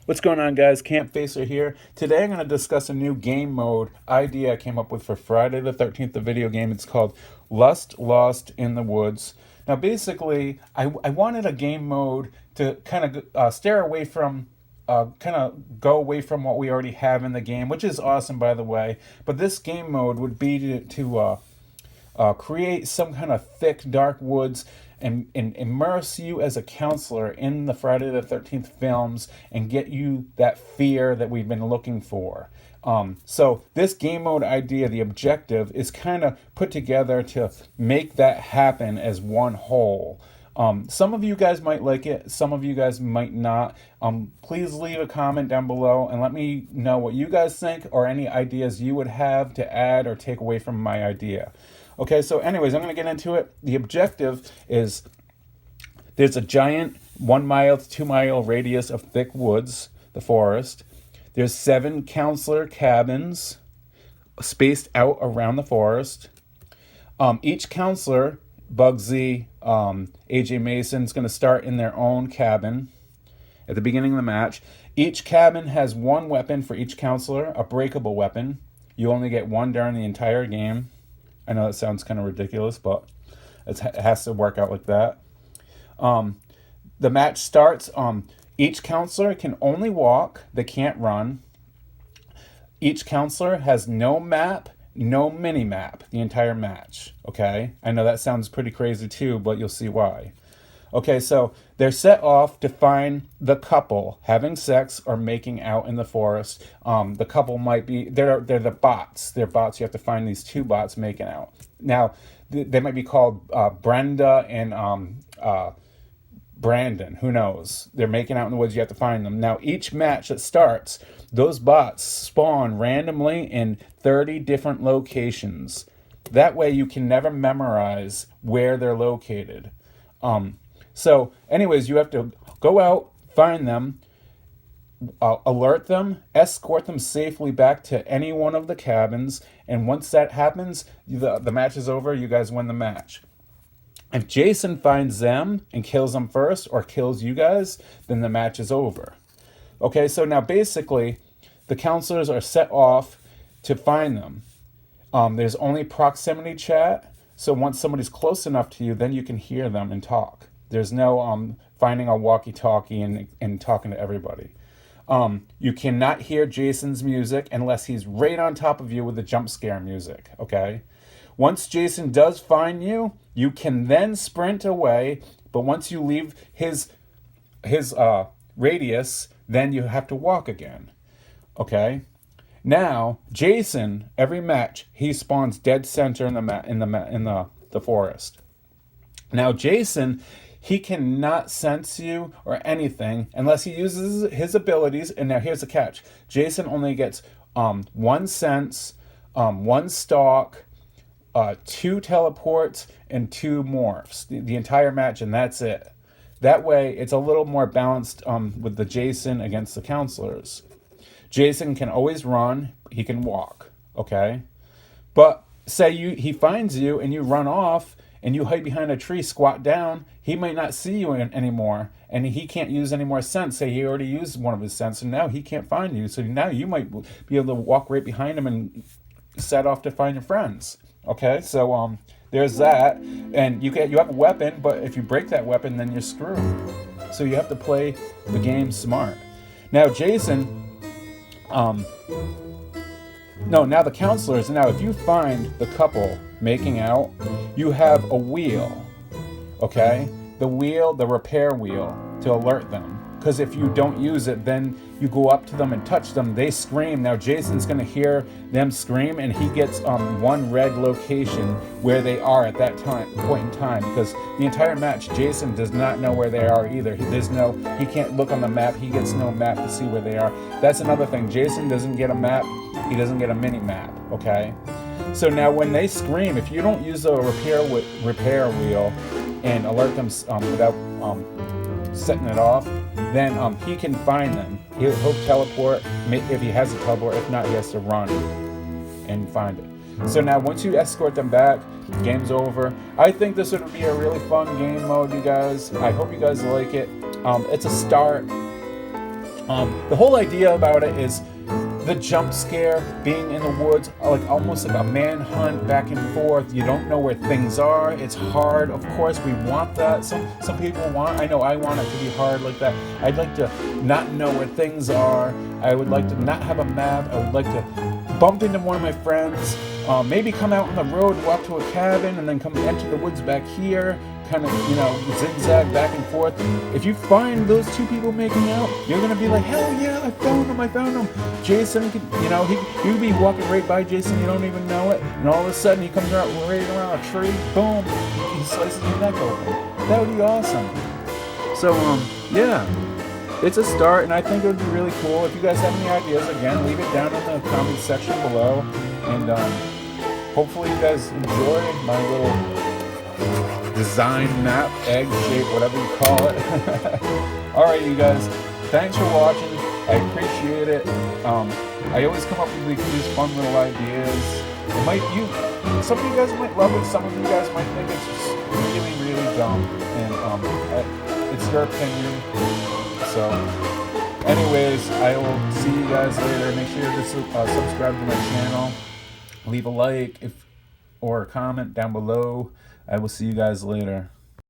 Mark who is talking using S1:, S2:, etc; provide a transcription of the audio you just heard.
S1: What's going on, guys? Camp Facer here. Today I'm going to discuss a new game mode idea I came up with for Friday the 13th, the video game. It's called Lust Lost in the Woods. Now, basically, I wanted a game mode to kind of steer away from, kind of go away from what we already have in the game, which is awesome, by the way. But this game mode would be to create some kind of thick, dark woods and immerse you as a counselor in the Friday the 13th films and get you that fear that we've been looking for. So this game mode idea, the objective, is kind of put together to make that happen as one whole. Some of you guys might like it, some of you guys might not. Please leave a comment down below and let me know what you guys think or any ideas you would have to add or take away from my idea. Okay, so anyways, I'm going to get into it. The objective is there's a giant 1 mile to 2 mile radius of thick woods, the forest. There's 7 counselor cabins spaced out around the forest. Each counselor, Bugsy, AJ Mason, is going to start in their own cabin at the beginning of the match. Each cabin has 1 weapon for each counselor, a breakable weapon. You only get 1 during the entire game. I know that sounds kind of ridiculous, but it has to work out like that. The match starts. Each counselor can only walk. They can't run. Each counselor has no map, no mini map the entire match. Okay? I know that sounds pretty crazy too, but you'll see why. Okay, so they're set off to find the couple having sex or making out in the forest. The couple might be, they're the bots. They're bots. You have to find these 2 bots making out. Now, they might be called Brenda and Brandon. Who knows? They're making out in the woods. You have to find them. Now, each match that starts, those bots spawn randomly in 30 different locations. That way you can never memorize where they're located. So, anyways, you have to go out, find them, alert them, escort them safely back to any one of the cabins, and once that happens, the match is over, you guys win the match. If Jason finds them and kills them first, or kills you guys, then the match is over. Okay, so now basically, the counselors are set off to find them. There's only proximity chat, so once somebody's close enough to you, then you can hear them and talk. There's no finding a walkie-talkie and talking to everybody. You cannot hear Jason's music unless he's right on top of you with the jump scare music, okay? Once Jason does find you, you can then sprint away, but once you leave his radius, then you have to walk again, okay? Now, Jason, every match, he spawns dead center in the forest. Now, Jason, he cannot sense you or anything unless he uses his abilities. And now here's the catch. Jason only gets 1 sense, 1 stalk, 2 teleports, and 2 morphs. The entire match, and that's it. That way, it's a little more balanced with the Jason against the counselors. Jason can always run. He can walk, okay? But say he finds you and you run off and you hide behind a tree, squat down, he might not see you anymore, and he can't use any more sense. Say he already used one of his sense, and now he can't find you. So now you might be able to walk right behind him and set off to find your friends. Okay, so there's that, and you have a weapon, but if you break that weapon, then you're screwed. So you have to play the game smart. Now Jason, now the counselors. Now, if you find the couple making out, you have a wheel, okay? The wheel, the repair wheel, to alert them. Because if you don't use it, then you go up to them and touch them. They scream. Now, Jason's going to hear them scream, and he gets 1 red location where they are at that point in time. Because the entire match, Jason does not know where they are either. He can't look on the map. He gets no map to see where they are. That's another thing. Jason doesn't get a map. He doesn't get a mini map, okay? So now when they scream, if you don't use a repair wheel and alert them without setting it off, then he can find them. He'll teleport if he has a teleport. If not, he has to run and find it. So now once you escort them back, game's over. I think this would be a really fun game mode, you guys. I hope you guys like it. It's a start. The whole idea about it is the jump scare, being in the woods, like almost like a manhunt back and forth. You don't know where things are. It's hard. Of course, we want that. Some people want. I know I want it to be hard like that. I'd like to not know where things are. I would like to not have a map. I would like to bump into one of my friends. Maybe come out on the road, walk to a cabin, and then come enter the woods back here. Kind of, zigzag back and forth. If you find those two people making out, you're gonna be like, hell yeah, I found them. Jason, you could be walking right by Jason, you don't even know it, and all of a sudden he comes around right around a tree, boom, he slices your neck open. That would be awesome. So, yeah, it's a start, and I think it would be really cool. If you guys have any ideas, again, leave it down in the comment section below, and hopefully you guys enjoy my little design map, egg shape, whatever you call it. Alright, you guys, thanks for watching. I appreciate it. I always come up with these fun little ideas. Some of you guys might love it, some of you guys might think it's just really, really dumb, and it's your opinion. So anyways, I will see you guys later. Make sure to subscribe to my channel, leave a like or a comment down below. I will see you guys later.